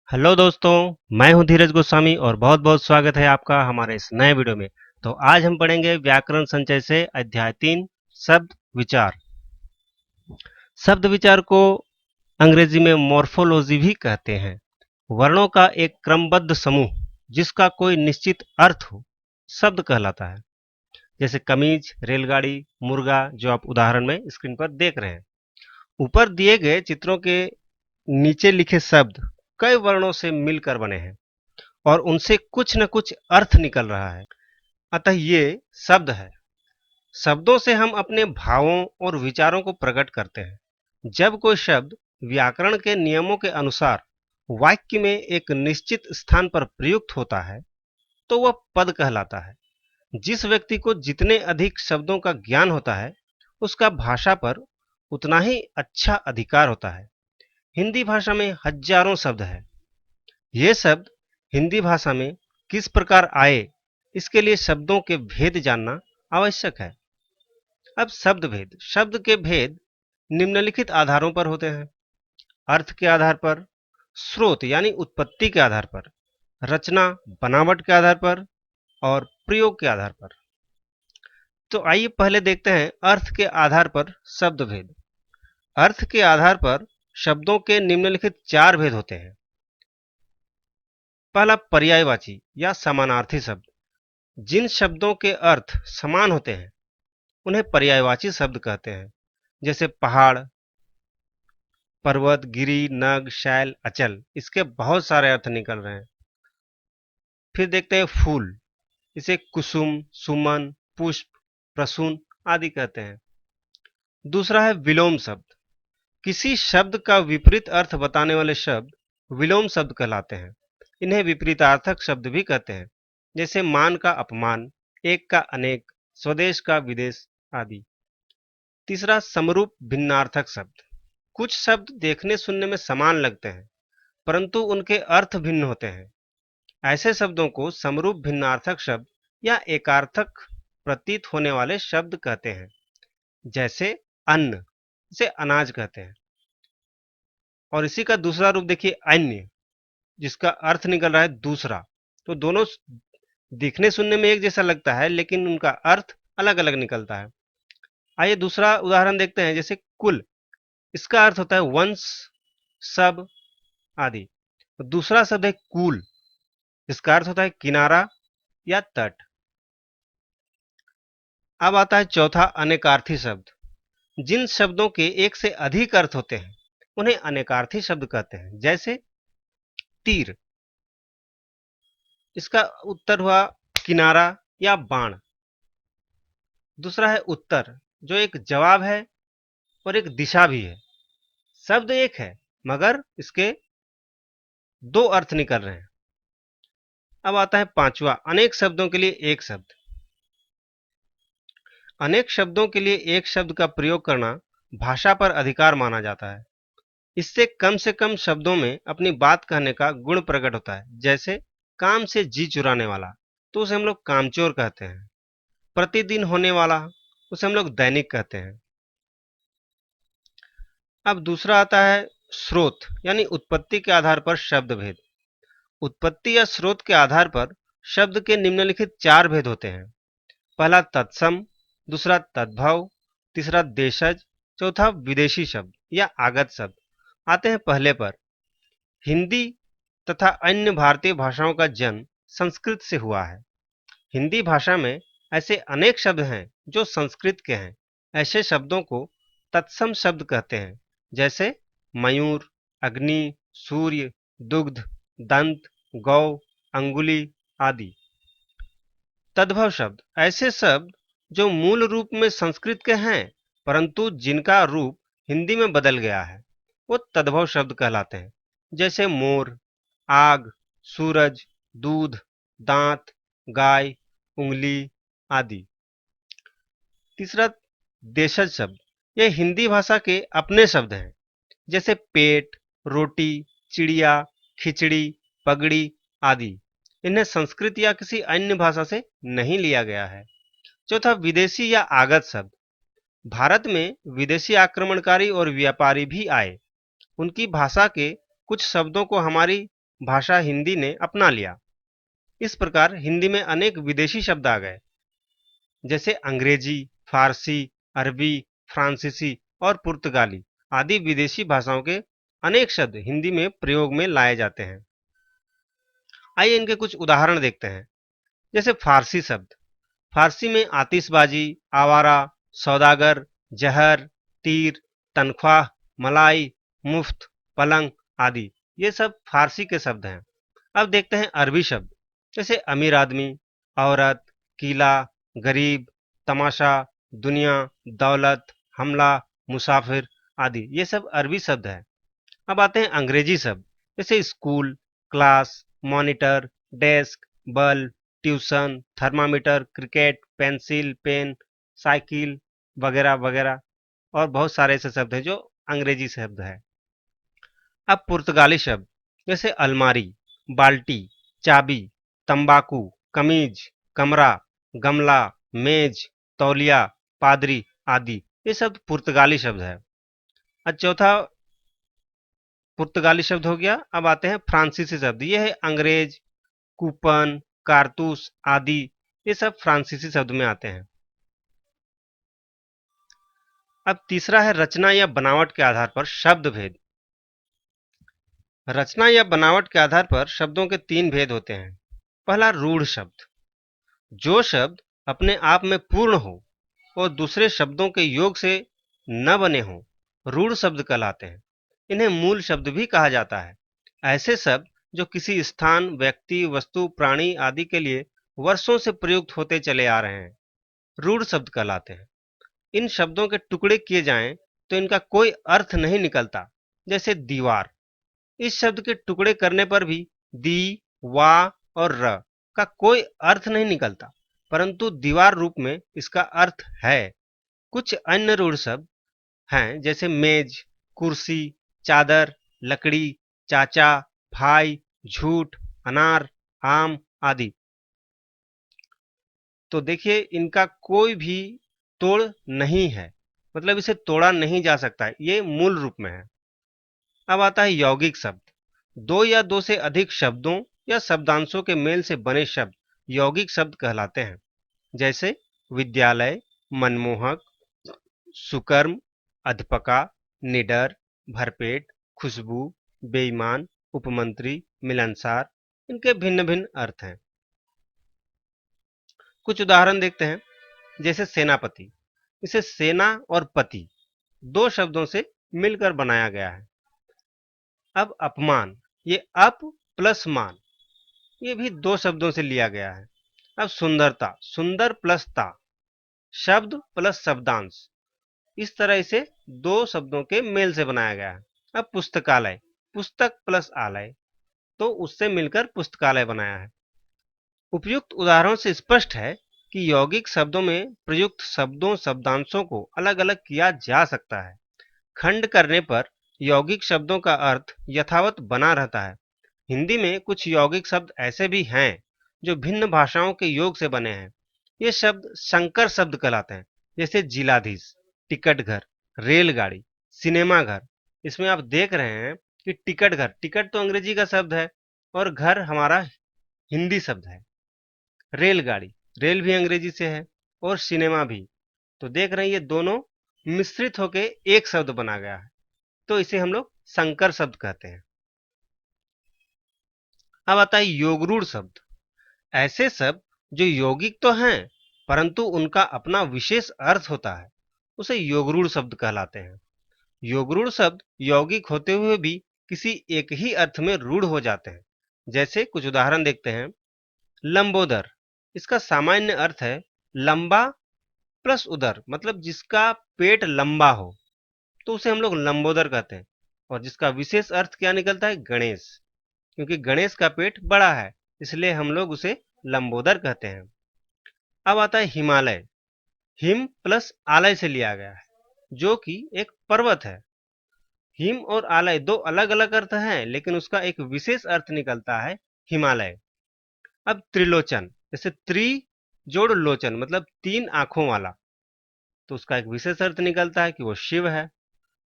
Hello दोस्तों, मैं हूं धीरज गोस्वामी और बहुत बहुत स्वागत है आपका हमारे इस नए वीडियो में। तो आज हम पढ़ेंगे व्याकरण संचय से अध्याय 3 शब्द विचार। शब्द विचार को अंग्रेजी में मॉर्फोलॉजी भी कहते हैं। वर्णों का एक क्रमबद्ध समूह जिसका कोई निश्चित अर्थ हो शब्द कहलाता है। जैसे कमीज, रेलगाड़ी, मुर्गा, जो आप उदाहरण में स्क्रीन पर देख रहे हैं। ऊपर दिए गए चित्रों के नीचे लिखे शब्द कई वर्णों से मिलकर बने हैं और उनसे कुछ न कुछ अर्थ निकल रहा है। अतः ये शब्द है। शब्दों से हम अपने भावों और विचारों को प्रकट करते हैं। जब कोई शब्द व्याकरण के नियमों के अनुसार वाक्य में एक निश्चित स्थान पर प्रयुक्त होता है तो वह पद कहलाता है। जिस व्यक्ति को जितने अधिक शब्दों का ज्ञान होता है उसका भाषा पर उतना ही अच्छा अधिकार होता है। हिंदी भाषा में हजारों शब्द हैं। ये शब्द हिंदी भाषा में किस प्रकार आए, इसके लिए शब्दों के भेद जानना आवश्यक है। अब शब्द भेद। शब्द के भेद निम्नलिखित आधारों पर होते हैं: अर्थ के आधार पर, स्रोत यानी उत्पत्ति के आधार पर, रचना बनावट के आधार पर और प्रयोग के आधार पर। तो आइए पहले देखते हैं अर्थ के आधार पर शब्द भेद। अर्थ के आधार पर शब्दों के निम्नलिखित 4 भेद होते हैं। पहला, पर्यायवाची या समानार्थी शब्द। जिन शब्दों के अर्थ समान होते हैं उन्हें पर्यायवाची शब्द कहते हैं। जैसे पहाड़, पर्वत, गिरि, नग, शैल, अचल, इसके बहुत सारे अर्थ निकल रहे हैं। फिर देखते हैं फूल, इसे कुसुम, सुमन, पुष्प, प्रसून आदि कहते हैं। दूसरा है विलोम शब्द। किसी शब्द का विपरीत अर्थ बताने वाले शब्द विलोम शब्द कहलाते हैं। इन्हें विपरीतार्थक शब्द भी कहते हैं। जैसे मान का अपमान, एक का अनेक, स्वदेश का विदेश आदि। तीसरा, समरूप भिन्नार्थक शब्द। कुछ शब्द देखने सुनने में समान लगते हैं परंतु उनके अर्थ भिन्न होते हैं। ऐसे शब्दों को समरूप भिन्नार्थक शब्द या एकार्थक प्रतीत होने वाले शब्द कहते हैं। जैसे अन्न, इसे अनाज कहते हैं। और इसी का दूसरा रूप देखिए अन्य, जिसका अर्थ निकल रहा है दूसरा। तो दोनों दिखने सुनने में एक जैसा लगता है लेकिन उनका अर्थ अलग अलग निकलता है। आइए दूसरा उदाहरण देखते हैं। जैसे कुल, इसका अर्थ होता है वंश, सब आदि। तो दूसरा शब्द है कूल, इसका अर्थ होता है किनारा या तट। अब आता है चौथा, अनेकार्थी शब्द। जिन शब्दों के एक से अधिक अर्थ होते हैं उन्हें अनेकार्थी शब्द कहते हैं। जैसे तीर, इसका उत्तर हुआ किनारा या बाण। दूसरा है उत्तर, जो एक जवाब है और एक दिशा भी है। शब्द एक है मगर इसके दो अर्थ निकल रहे हैं। अब आता है पांचवा, अनेक शब्दों के लिए एक शब्द। अनेक शब्दों के लिए एक शब्द का प्रयोग करना भाषा पर अधिकार माना जाता है। इससे कम से कम शब्दों में अपनी बात कहने का गुण प्रकट होता है। जैसे काम से जी चुराने वाला, तो उसे हम लोग कामचोर कहते हैं। प्रतिदिन होने वाला, उसे हम लोग दैनिक कहते हैं। अब दूसरा आता है स्रोत यानी उत्पत्ति के आधार पर शब्द भेद। उत्पत्ति या स्रोत के आधार पर शब्द के निम्नलिखित 4 भेद होते हैं। पहला तत्सम, दूसरा तद्भव, तीसरा देशज, चौथा विदेशी शब्द या आगत शब्द। आते हैं पहले पर। हिंदी तथा अन्य भारतीय भाषाओं का जन्म संस्कृत से हुआ है। हिंदी भाषा में ऐसे अनेक शब्द हैं जो संस्कृत के हैं। ऐसे शब्दों को तत्सम शब्द कहते हैं। जैसे मयूर, अग्नि, सूर्य, दुग्ध, दंत, गौ, अंगुली आदि। तद्भव शब्द, ऐसे शब्द जो मूल रूप में संस्कृत के हैं परंतु जिनका रूप हिंदी में बदल गया है, वो तद्भव शब्द कहलाते हैं। जैसे मोर, आग, सूरज, दूध, दांत, गाय, उंगली आदि। तीसरा, देशज शब्द। ये हिंदी भाषा के अपने शब्द हैं। जैसे पेट, रोटी, चिड़िया, खिचड़ी, पगड़ी आदि। इन्हें संस्कृत या किसी अन्य भाषा से नहीं लिया गया है। चौथा, विदेशी या आगत शब्द। भारत में विदेशी आक्रमणकारी और व्यापारी भी आए। उनकी भाषा के कुछ शब्दों को हमारी भाषा हिंदी ने अपना लिया। इस प्रकार हिंदी में अनेक विदेशी शब्द आ गए, जैसे अंग्रेजी, फारसी, अरबी, फ्रांसीसी और पुर्तगाली आदि विदेशी भाषाओं के अनेक शब्द हिंदी में प्रयोग में लाए जाते हैं। आइए इनके कुछ उदाहरण देखते हैं। जैसे फारसी शब्द, फारसी में आतिशबाजी, आवारा, सौदागर, जहर, तीर, तनख्वाह, मलाई, मुफ्त, पलंग आदि ये सब फारसी के शब्द हैं। अब देखते हैं अरबी शब्द, जैसे अमीर आदमी, औरत, किला, गरीब, तमाशा, दुनिया, दौलत, हमला, मुसाफिर आदि ये सब अरबी शब्द हैं। अब आते हैं अंग्रेजी शब्द, जैसे school, class, monitor, desk, bulb, tuition, thermometer, cricket, pencil, pen, cycle वगैरह वगैरह और बहुत सारे ऐसे शब्द हैं जो अंग्रेजी शब्द है। अब पुर्तगाली शब्द, जैसे अलमारी, बाल्टी, चाबी, तंबाकू, कमीज, कमरा, गमला, मेज, तौलिया, पादरी आदि ये शब्द पुर्तगाली शब्द है। और चौथा पुर्तगाली शब्द हो गया। अब आते हैं फ्रांसीसी शब्द, ये है अंग्रेज, कूपन, कारतूस आदि ये सब फ्रांसीसी शब्द में आते हैं। अब तीसरा है रचना या बनावट के आधार पर शब्द भेद। रचना या बनावट के आधार पर शब्दों के तीन भेद होते हैं। पहला रूढ़ शब्द, जो शब्द अपने आप में पूर्ण हो और दूसरे शब्दों के योग से न बने हों, रूढ़ शब्द कहलाते हैं। इन्हें मूल शब्द भी कहा जाता है। ऐसे शब्द जो किसी स्थान, व्यक्ति, वस्तु, प्राणी आदि के लिए वर्षों से प्रयुक्त होते चले आ रहे हैं, रूढ़ शब्द कहलाते हैं। इन शब्दों के टुकड़े किए जाएं तो इनका कोई अर्थ नहीं निकलता। जैसे दीवार, इस शब्द के टुकड़े करने पर भी दी, वा और र का कोई अर्थ नहीं निकलता, परंतु दीवार रूप में इसका अर्थ है। कुछ अन्य रूढ़ शब्द हैं, जैसे मेज, कुर्सी, चादर, लकड़ी, चाचा, भाई, झूठ, अनार, आम आदि। तो देखिए इनका कोई भी तोड़ नहीं है, मतलब इसे तोड़ा नहीं जा सकता है, ये मूल रूप में है। अब आता है यौगिक शब्द, दो या दो से अधिक शब्दों या शब्दांशों के मेल से बने शब्द यौगिक शब्द कहलाते हैं। जैसे विद्यालय, मनमोहक, सुकर्म, अधपका, निडर, भरपेट, खुशबू, बेईमान, उपमंत्री, मिलनसार, इनके भिन्न भिन्न अर्थ हैं। कुछ उदाहरण देखते हैं। जैसे सेनापति, इसे सेना और पति दो शब्दों से मिलकर बनाया गया है। अब अपमान, ये अप प्लस मान, ये भी दो शब्दों से लिया गया है। अब सुंदरता, सुंदर प्लस ता, शब्द प्लस शब्दांश, इस तरह इसे दो शब्दों के मेल से बनाया गया है। अब पुस्तकालय, पुस्तक प्लस आलय, तो उससे मिलकर पुस्तकालय बनाया है। उपयुक्त उदाहरणों से स्पष्ट है कि यौगिक शब्दों में प्रयुक्त शब्दों शब्दांशों को अलग अलग किया जा सकता है। खंड करने पर यौगिक शब्दों का अर्थ यथावत बना रहता है। हिंदी में कुछ यौगिक शब्द ऐसे भी हैं जो भिन्न भाषाओं के योग से बने हैं। ये शब्द संकर शब्द कहलाते हैं। जैसे जिलाधीश, टिकट घर, रेलगाड़ी, सिनेमा घर। इसमें आप देख रहे हैं कि टिकट घर, टिकट तो अंग्रेजी का शब्द है और घर हमारा हिंदी शब्द है। रेलगाड़ी, रेल भी अंग्रेजी से है और सिनेमा भी। तो देख रहे हैं ये दोनों मिश्रित होकर एक शब्द बना गया है, तो इसे हम लोग संकर शब्द कहते हैं। अब आता है योगरूढ़ शब्द, ऐसे शब्द जो यौगिक तो हैं परंतु उनका अपना विशेष अर्थ होता है, उसे योगरूढ़ शब्द कहलाते हैं। योगरूढ़ शब्द यौगिक होते हुए भी किसी एक ही अर्थ में रूढ़ हो जाते हैं। जैसे कुछ उदाहरण देखते हैं। लंबोदर, इसका सामान्य अर्थ है लंबा प्लस उदर, मतलब जिसका पेट लंबा हो, तो उसे हम लोग लंबोदर कहते हैं। और जिसका विशेष अर्थ क्या निकलता है, गणेश, क्योंकि गणेश का पेट बड़ा है इसलिए हम लोग उसे लंबोदर कहते हैं। अब आता है हिमालय, हिम प्लस आलय से लिया गया है, जो कि एक पर्वत है। हिम और आलय दो अलग अलग अर्थ हैं, लेकिन उसका एक विशेष अर्थ निकलता है हिमालय। अब त्रिलोचन, जैसे त्रि जोड़ लोचन, मतलब तीन आंखों वाला, तो उसका एक विशेष अर्थ निकलता है कि वो शिव है।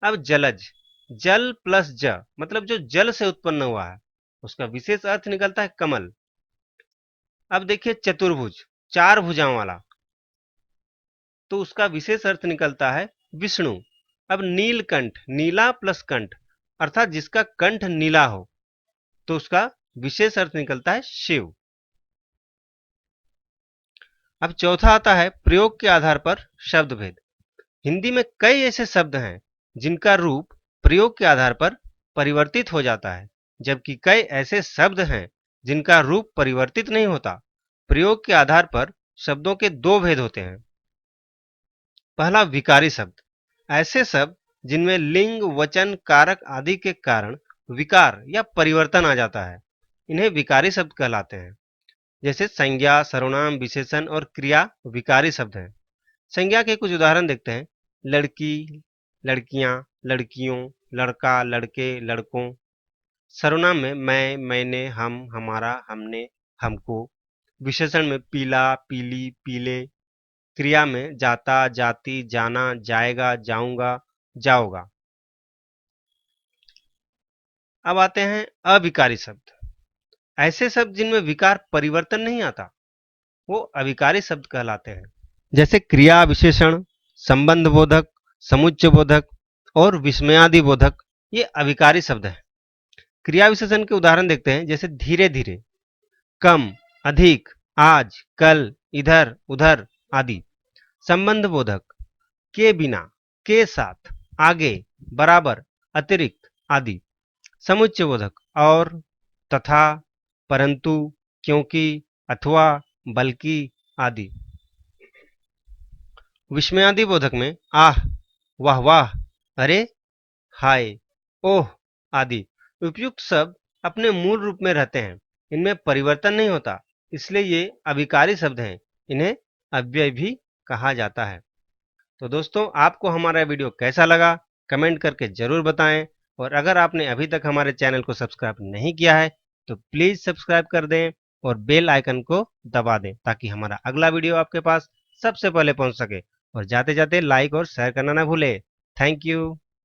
अब जलज, जल प्लस ज, मतलब जो जल से उत्पन्न हुआ है, उसका विशेष अर्थ निकलता है कमल। अब देखिए चतुर्भुज, 4 भुजाओं वाला, तो उसका विशेष अर्थ निकलता है विष्णु। अब नीलकंठ, नीला प्लस कंठ, अर्थात जिसका कंठ नीला हो, तो उसका विशेष अर्थ निकलता है शिव। अब चौथा आता है प्रयोग के आधार पर शब्द भेद। हिंदी में कई ऐसे शब्द हैं जिनका रूप प्रयोग के आधार पर परिवर्तित हो जाता है, जबकि कई ऐसे शब्द हैं जिनका रूप परिवर्तित नहीं होता। प्रयोग के आधार पर शब्दों के दो भेद होते हैं। पहला विकारी शब्द, ऐसे शब्द जिनमें लिंग, वचन, कारक आदि के कारण विकार या परिवर्तन आ जाता है, इन्हें विकारी शब्द कहलाते हैं। जैसे संज्ञा, सर्वनाम, विशेषण और क्रिया विकारी शब्द हैं। संज्ञा के कुछ उदाहरण देखते हैं। लड़की, लड़कियां, लड़कियों, लड़का, लड़के, लड़कों। सर्वनाम में मैं, मैंने, हम, हमारा, हमने, हमको। विशेषण में पीला, पीली, पीले। क्रिया में जाता, जाती, जाना, जाएगा, जाऊंगा, जाओगा। अब आते हैं अविकारी शब्द। ऐसे शब्द जिनमें विकार परिवर्तन नहीं आता, वो अविकारी शब्द कहलाते हैं। जैसे क्रिया विशेषण, संबंध बोधक, समुच्चय बोधक और विस्मयादि बोधक, ये अविकारी शब्द हैं। क्रिया विशेषण के उदाहरण देखते हैं। जैसे धीरे धीरे, कम, अधिक, आज, कल, इधर, उधर आदि। संबंध बोधक, के बिना, के साथ, आगे, बराबर, अतिरिक्त आदि। समुच्चय बोधक, और, तथा, परंतु, क्योंकि, अथवा, बल्कि आदि। विस्मयादि बोधक में आह, वाह वाह, अरे, हाय, ओह आदि। उपयुक्त शब्द अपने मूल रूप में रहते हैं, इनमें परिवर्तन नहीं होता, इसलिए ये अविकारी शब्द हैं। इन्हें अव्यय भी कहा जाता है। तो दोस्तों, आपको हमारा वीडियो कैसा लगा कमेंट करके जरूर बताएं, और अगर आपने अभी तक हमारे चैनल को सब्सक्राइब नहीं किया है तो प्लीज सब्सक्राइब कर दें और बेल आइकन को दबा दें, ताकि हमारा अगला वीडियो आपके पास सबसे पहले पहुंच सके। और जाते जाते लाइक और शेयर करना ना भूलें। Thank you.